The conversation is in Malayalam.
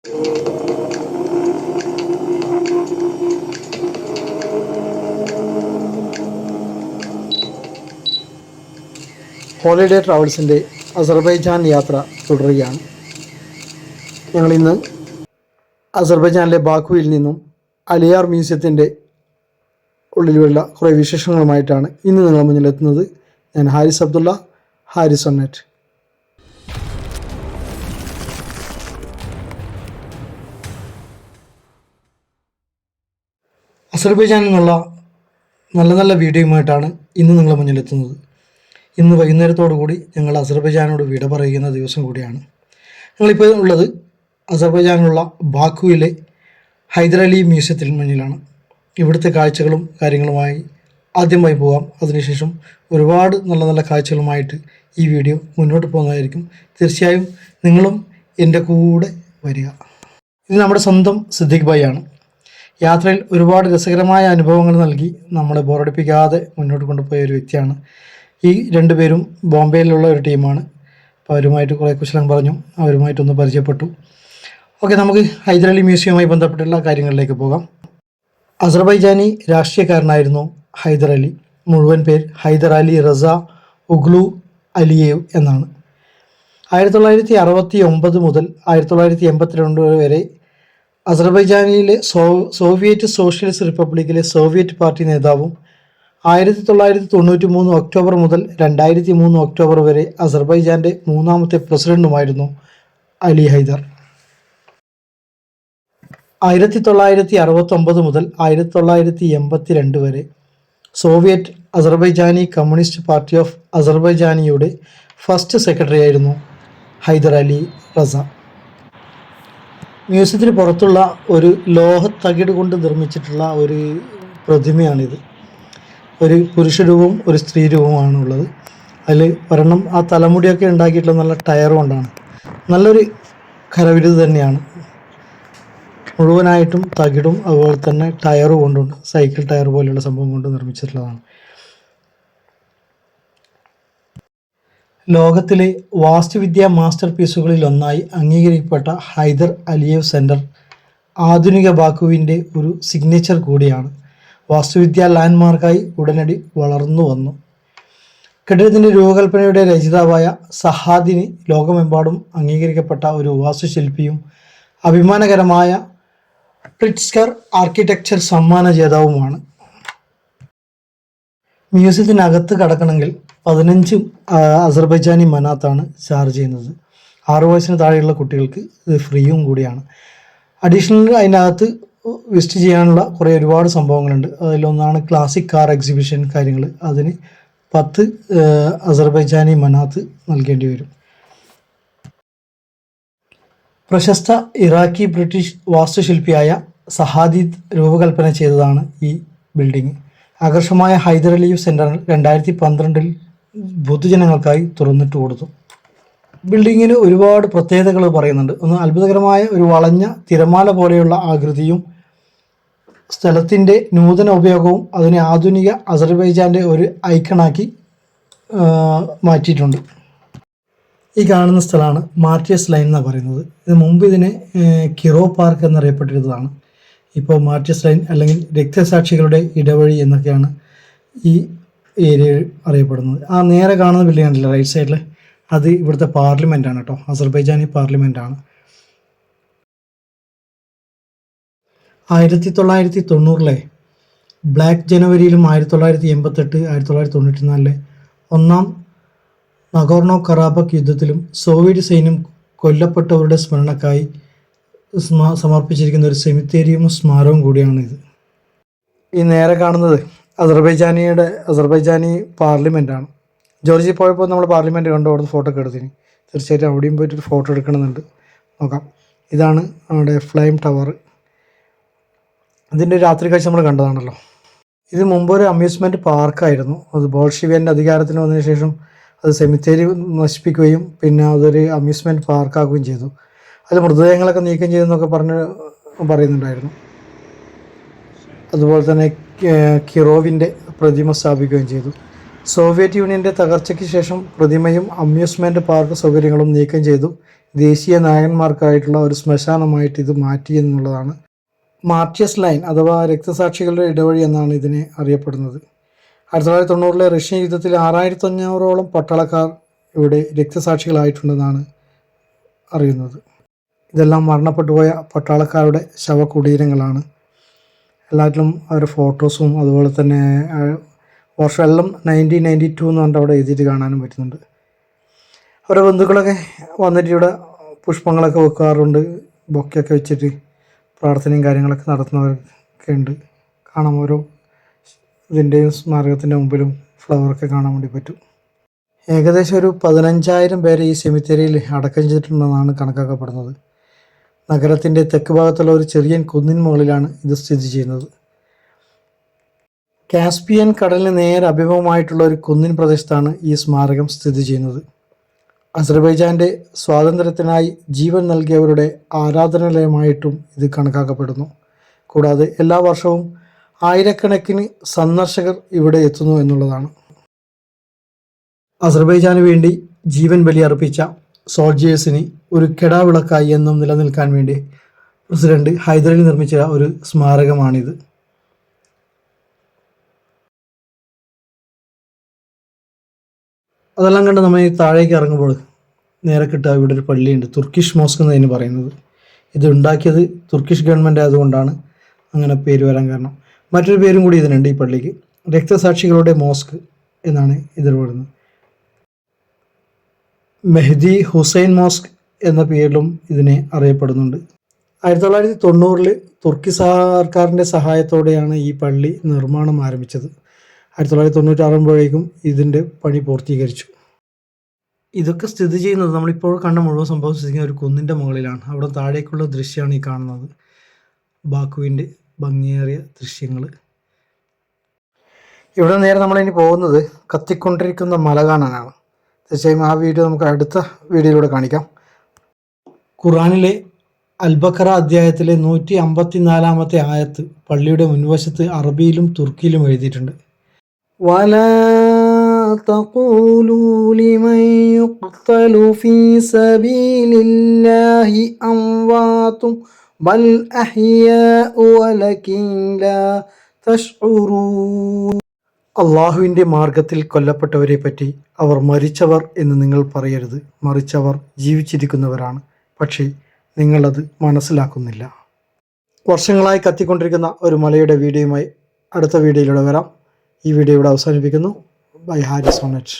ഹോളിഡേ ട്രാവൽസിൻ്റെ അസർബൈജാൻ യാത്ര തുടരുകയാണ്. ഞങ്ങളിന്ന് അസർബൈജാനിലെ ബാക്കുവിൽ നിന്നും അലിയാർ മ്യൂസിയത്തിൻ്റെ ഉള്ളിലുള്ള കുറേ വിശേഷങ്ങളുമായിട്ടാണ് ഇന്ന് നിങ്ങളുടെ മുന്നിലെത്തുന്നത്. ഞാൻ ഹാരിസ് അബ്ദുള്ള, ഹാരിസ് ഓൺ നെറ്റ്. അസർബൈജാനിൽ നിന്നുള്ള നല്ല നല്ല വീഡിയോയുമായിട്ടാണ് ഇന്ന് നിങ്ങളുടെ മുന്നിലെത്തുന്നത്. ഇന്ന് വൈകുന്നേരത്തോടു കൂടി ഞങ്ങൾ അസർബൈജാനോട് വിട പറയുന്ന ദിവസം കൂടിയാണ്. ഞങ്ങളിപ്പോൾ ഉള്ളത് അസർബൈജാനിലുള്ള ബാക്കുവിലെ ഹൈദർ അലി മ്യൂസിയത്തിന് മുന്നിലാണ്. ഇവിടുത്തെ കാഴ്ചകളും കാര്യങ്ങളുമായി ആദ്യമായി പോകാം. അതിനുശേഷം ഒരുപാട് നല്ല നല്ല കാഴ്ചകളുമായിട്ട് ഈ വീഡിയോ മുന്നോട്ട് പോകുന്നതായിരിക്കും. തീർച്ചയായും നിങ്ങളും എൻ്റെ കൂടെ വരിക. ഇത് നമ്മുടെ സ്വന്തം സിദ്ദിഖ് ഭായി ആണ്. യാത്രയിൽ ഒരുപാട് രസകരമായ അനുഭവങ്ങൾ നൽകി നമ്മളെ ബോറടിപ്പിക്കാതെ മുന്നോട്ട് കൊണ്ടുപോയ ഒരു വ്യക്തിയാണ്. ഈ രണ്ടുപേരും ബോംബെയിലുള്ള ഒരു ടീമാണ്. അപ്പോൾ അവരുമായിട്ട് കുറേ കുശലം പറഞ്ഞു, അവരുമായിട്ടൊന്ന് പരിചയപ്പെട്ടു. ഓക്കെ, നമുക്ക് ഹൈദർ അലി മ്യൂസിയവുമായി ബന്ധപ്പെട്ടുള്ള കാര്യങ്ങളിലേക്ക് പോകാം. അസർബൈജാനി രാഷ്ട്രീയക്കാരനായിരുന്നു ഹൈദർ അലി. മുഴുവൻ പേര് ഹൈദർ അലി റസ ഉഗ്ലു അലിയേവ് എന്നാണ്. 1969 മുതൽ 1982 വരെ അസർബൈജാനിലെ സോവിയറ്റ് സോഷ്യലിസ്റ്റ് റിപ്പബ്ലിക്കിലെ സോവിയറ്റ് പാർട്ടി നേതാവും 1993 ഒക്ടോബർ മുതൽ 2003 ഒക്ടോബർ വരെ അസർബൈജാൻ്റെ മൂന്നാമത്തെ പ്രസിഡന്റുമായിരുന്നു അലി ഹൈദർ. 1969 മുതൽ 1982 വരെ Soviet Azerbaijani communist party of അസർബൈജാനിയുടെ ഫസ്റ്റ് സെക്രട്ടറി ആയിരുന്നു ഹൈദർ അലി റസ. മ്യൂസിയത്തിന് പുറത്തുള്ള ഒരു ലോഹത്തകിട് കൊണ്ട് നിർമ്മിച്ചിട്ടുള്ള ഒരു പ്രതിമയാണിത്. ഒരു പുരുഷരൂപവും ഒരു സ്ത്രീ രൂപവുമാണുള്ളത്. അതിൽ ഒരെണ്ണം ആ തലമുടിയൊക്കെ ഉണ്ടാക്കിയിട്ടുള്ള നല്ല ടയർ കൊണ്ടാണ്. നല്ലൊരു കരവിരുത് തന്നെയാണ്. മുഴുവനായിട്ടും തകിടും അതുപോലെ തന്നെ ടയറും കൊണ്ടുണ്ട്, സൈക്കിൾ ടയർ പോലെയുള്ള സംഭവം കൊണ്ട് നിർമ്മിച്ചിട്ടുള്ളതാണ്. ലോകത്തിലെ വാസ്തുവിദ്യ മാസ്റ്റർ പീസുകളിൽ ഒന്നായി അംഗീകരിക്കപ്പെട്ട ഹൈദർ അലിയേവ് സെൻറ്റർ ആധുനിക ബാക്കുവിൻ്റെ ഒരു സിഗ്നേച്ചർ കൂടിയാണ്. വാസ്തുവിദ്യ ലാൻഡ്മാർക്കായി ഉടനടി വളർന്നു വന്നു. കെട്ടിടത്തിൻ്റെ രൂപകൽപ്പനയുടെ രചയിതാവായ സഹാദിന് ലോകമെമ്പാടും അംഗീകരിക്കപ്പെട്ട ഒരു വാസ്തുശില്പിയും അഭിമാനകരമായ പ്രിറ്റ്സ്കർ ആർക്കിടെക്ചർ സമ്മാന ജേതാവുമാണ്. മ്യൂസിയത്തിനകത്ത് കടക്കണമെങ്കിൽ 15 അസർബൈജാനി മനാത്താണ് ചാർജ് ചെയ്യുന്നത്. 6 വയസ്സിന് താഴെയുള്ള കുട്ടികൾക്ക് ഇത് ഫ്രീയും കൂടിയാണ്. അഡീഷണൽ അതിനകത്ത് വിസിറ്റ് ചെയ്യാനുള്ള കുറേ ഒരുപാട് സംഭവങ്ങളുണ്ട്. അതിലൊന്നാണ് ക്ലാസിക് കാർ എക്സിബിഷൻ കാര്യങ്ങൾ. അതിന് 10 അസർബൈജാനി മനാത്ത് നൽകേണ്ടി വരും. പ്രശസ്ത ഇറാഖി ബ്രിട്ടീഷ് വാസ്തുശില്പിയായ സഹാദീദ് രൂപകൽപ്പന ചെയ്തതാണ് ഈ ബിൽഡിംഗ്. ആകർഷമായ ഹൈദർ അലിയേവ് സെൻറ്റർ 2012 പൊതുജനങ്ങൾക്കായി തുറന്നിട്ട് കൊടുത്തു. ബിൽഡിങ്ങിന് ഒരുപാട് പ്രത്യേകതകൾ പറയുന്നുണ്ട്. ഒന്ന്, അത്ഭുതകരമായ ഒരു വളഞ്ഞ തിരമാല പോലെയുള്ള ആകൃതിയും സ്ഥലത്തിൻ്റെ നൂതന ഉപയോഗവും അതിനെ ആധുനിക അസർബൈജാൻ്റെ ഒരു ഐക്കണാക്കി മാറ്റിയിട്ടുണ്ട്. ഈ കാണുന്ന സ്ഥലമാണ് മാർട്ടിയസ് ലൈൻ എന്നാണ് പറയുന്നത്. ഇത് മുമ്പ് ഇതിനെ കിറോ പാർക്ക് എന്നറിയപ്പെട്ടിരുന്നതാണ്. ഇപ്പോൾ മാർട്ടിയസ് ലൈൻ അല്ലെങ്കിൽ രക്തസാക്ഷികളുടെ ഇടവഴി എന്നൊക്കെയാണ് ഈ ഏരിയ അറിയപ്പെടുന്നത്. ആ നേരെ കാണുന്ന ബിൽഡിംഗ് ഉണ്ടല്ലോ റൈറ്റ് സൈഡിൽ, അത് ഇവിടുത്തെ പാർലമെൻറ്റാണ് കേട്ടോ, അസർബൈജാനി പാർലമെൻറ്റാണ്. 1990 ബ്ലാക്ക് ജനുവരിയിലും 1988, 1994 ഒന്നാം നഗോർണോ കറാബക്ക് യുദ്ധത്തിലും സോവിയറ്റ് സൈന്യം കൊല്ലപ്പെട്ടവരുടെ സ്മരണക്കായി സമർപ്പിച്ചിരിക്കുന്ന ഒരു സെമിത്തേരിയും സ്മാരകവും കൂടിയാണ് ഇത്. ഈ നേരെ കാണുന്നത് അസർബൈജാനി പാർലമെൻറ്റാണ്. ജോർജിയ പോയപ്പോൾ നമ്മൾ പാർലമെൻറ്റ് കണ്ടു, അവിടുന്ന് ഫോട്ടോ ഒക്കെ എടുത്തിന്. തീർച്ചയായിട്ടും അവിടെയും പോയിട്ടൊരു ഫോട്ടോ എടുക്കണമെന്നുണ്ട്. നോക്കാം. ഇതാണ് നമ്മുടെ ഫ്ലെയിം ടവർ. ഇതിൻ്റെ രാത്രി കാഴ്ച നമ്മൾ കണ്ടതാണല്ലോ. ഇത് മുമ്പൊരു അമ്യൂസ്മെൻറ്റ് പാർക്കായിരുന്നു. അത് ബോൾഷിവിയൻ്റെ അധികാരത്തിന് വന്നതിന് ശേഷം അത് സെമിത്തേരി നശിപ്പിക്കുകയും പിന്നെ അതൊരു അമ്യൂസ്മെൻറ്റ് പാർക്കാക്കുകയും ചെയ്തു. അതിൽ മൃതദേഹങ്ങളൊക്കെ നീക്കം ചെയ്തെന്നൊക്കെ പറയുന്നുണ്ടായിരുന്നു. അതുപോലെ തന്നെ കിറോവിൻ്റെ പ്രതിമ സ്ഥാപിക്കുകയും ചെയ്തു. സോവിയറ്റ് യൂണിയൻ്റെ തകർച്ചയ്ക്ക് ശേഷം പ്രതിമയും അമ്യൂസ്മെൻറ്റ് പാർക്ക് സൗകര്യങ്ങളും നീക്കം ചെയ്തു. ദേശീയ നായകന്മാർക്കായിട്ടുള്ള ഒരു ശ്മശാനമായിട്ട് ഇത് മാറ്റി എന്നുള്ളതാണ്. മാർട്ടിയസ് ലൈൻ അഥവാ രക്തസാക്ഷികളുടെ ഇടവഴി എന്നാണ് ഇതിനെ അറിയപ്പെടുന്നത്. 1990 റഷ്യൻ യുദ്ധത്തിൽ 6500ഓളം പട്ടാളക്കാർ ഇവിടെ രക്തസാക്ഷികളായിട്ടുണ്ടെന്നാണ് അറിയുന്നത്. ഇതെല്ലാം മരണപ്പെട്ടുപോയ പട്ടാളക്കാരുടെ ശവകുടീരങ്ങളാണ്. എല്ലാറ്റിലും അവരുടെ ഫോട്ടോസും അതുപോലെ തന്നെ വർഷമെല്ലാം 1992 എന്ന് പറഞ്ഞിട്ട് അവിടെ എഴുതിയിട്ട് കാണാനും പറ്റുന്നുണ്ട്. അവരുടെ ബന്ധുക്കളൊക്കെ വന്നിട്ട് ഇവിടെ പുഷ്പങ്ങളൊക്കെ വെക്കാറുണ്ട്. ബൊക്കെയൊക്കെ വെച്ചിട്ട് പ്രാർത്ഥനയും കാര്യങ്ങളൊക്കെ നടത്തുന്നവരൊക്കെ ഉണ്ട്. കാണാം, ഓരോ ഇതിൻ്റെയും സ്മാരകത്തിൻ്റെ മുമ്പിലും ഫ്ലവറൊക്കെ കാണാൻ വേണ്ടി പറ്റും. ഏകദേശം ഒരു 15,000 പേരെ ഈ സെമിത്തേരിയിൽ അടക്കം ചെയ്തിട്ടുണ്ടെന്നാണ് കണക്കാക്കപ്പെടുന്നത്. നഗരത്തിൻ്റെ തെക്ക് ഭാഗത്തുള്ള ഒരു ചെറിയ കുന്നിൻ മുകളിലാണ് ഇത് സ്ഥിതി ചെയ്യുന്നത്. കാസ്പിയൻ കടലിന് നേരെ അഭിമുഖമായിട്ടുള്ള ഒരു കുന്നിൻ പ്രദേശത്താണ് ഈ സ്മാരകം സ്ഥിതി ചെയ്യുന്നത്. അസർബൈജാൻ്റെ സ്വാതന്ത്ര്യത്തിനായി ജീവൻ നൽകിയവരുടെ ആരാധനാലയമായിട്ടും ഇത് കണക്കാക്കപ്പെടുന്നു. കൂടാതെ എല്ലാ വർഷവും ആയിരക്കണക്കിന് സന്ദർശകർ ഇവിടെ എത്തുന്നു എന്നുള്ളതാണ്. അസർബൈജാന് വേണ്ടി ജീവൻ ബലിയർപ്പിച്ച സോൾജിയേഴ്സിന് ഒരു കെടാവിളക്കായി എന്നും നിലനിൽക്കാൻ വേണ്ടി പ്രസിഡന്റ് ഹൈദരലി നിർമ്മിച്ച ഒരു സ്മാരകമാണിത്. അതെല്ലാം കണ്ട് നമ്മൾ താഴേക്ക് ഇറങ്ങുമ്പോൾ നേരെ കിട്ടുക ഇവിടെ ഒരു പള്ളിയുണ്ട്, തുർക്കിഷ് മോസ്ക് എന്നതിന് പറയുന്നത്. ഇത് ഉണ്ടാക്കിയത് തുർക്കിഷ് ഗവൺമെൻറ് ആയതുകൊണ്ടാണ് അങ്ങനെ പേര് വരാൻ കാരണം. മറ്റൊരു പേരും കൂടി ഇതിനുണ്ട് ഈ പള്ളിക്ക്, രക്തസാക്ഷികളുടെ മോസ്ക് എന്നാണ് ഇതിൽ പറയുന്നത്. മെഹ്ദി ഹുസൈൻ മോസ്ക് എന്ന പേരിലും ഇതിനെ അറിയപ്പെടുന്നുണ്ട്. 1990 തുർക്കി സർക്കാരിൻ്റെ സഹായത്തോടെയാണ് ഈ പള്ളി നിർമ്മാണം ആരംഭിച്ചത്. 1996 ഇതിൻ്റെ പണി പൂർത്തീകരിച്ചു. ഇതൊക്കെ സ്ഥിതി ചെയ്യുന്നത് നമ്മളിപ്പോൾ കണ്ട മുഴുവൻ സംഭവിച്ചിരിക്കുന്ന ഒരു കുന്നിൻ്റെ മുകളിലാണ്. അവിടെ താഴേക്കുള്ള ദൃശ്യമാണ് ഈ കാണുന്നത്, ബാക്കുവിൻ്റെ ഭംഗിയേറിയ ദൃശ്യങ്ങൾ. ഇവിടെ നേരെ നമ്മളിനി പോകുന്നത് കത്തിക്കൊണ്ടിരിക്കുന്ന മല കാണാനാണ്. തീർച്ചയായും ആ വീഡിയോ നമുക്ക് അടുത്ത വീഡിയോയിലൂടെ കാണിക്കാം. ഖുർആനിലെ അൽബഖറ അധ്യായത്തിലെ 154 ആയത്ത് പള്ളിയുടെ മുൻവശത്ത് അറബിയിലും തുർക്കിയിലും എഴുതിയിട്ടുണ്ട്. വലാ തഖൂലൂ ലിമൻ യുഖ്തലു ഫീ സബീലില്ലാഹി അംവാതും ബൽ അഹ്യാഉ വലകിൻ ലാ തശ്ഉറൂൻ. അള്ളാഹുവിൻ്റെ മാർഗത്തിൽ കൊല്ലപ്പെട്ടവരെ പറ്റി അവർ മരിച്ചവർ എന്ന് നിങ്ങൾ പറയരുത്, മറിച്ച് അവർ ജീവിച്ചിരിക്കുന്നവരാണ്, പക്ഷേ നിങ്ങളത് മനസ്സിലാക്കുന്നില്ല. വർഷങ്ങളായി കത്തിക്കൊണ്ടിരിക്കുന്ന ഒരു മലയുടെ വീഡിയോയുമായി അടുത്ത വീഡിയോയിലൂടെ വരാം. ഈ വീഡിയോ ഇവിടെ അവസാനിപ്പിക്കുന്നു. Bye Haris on it.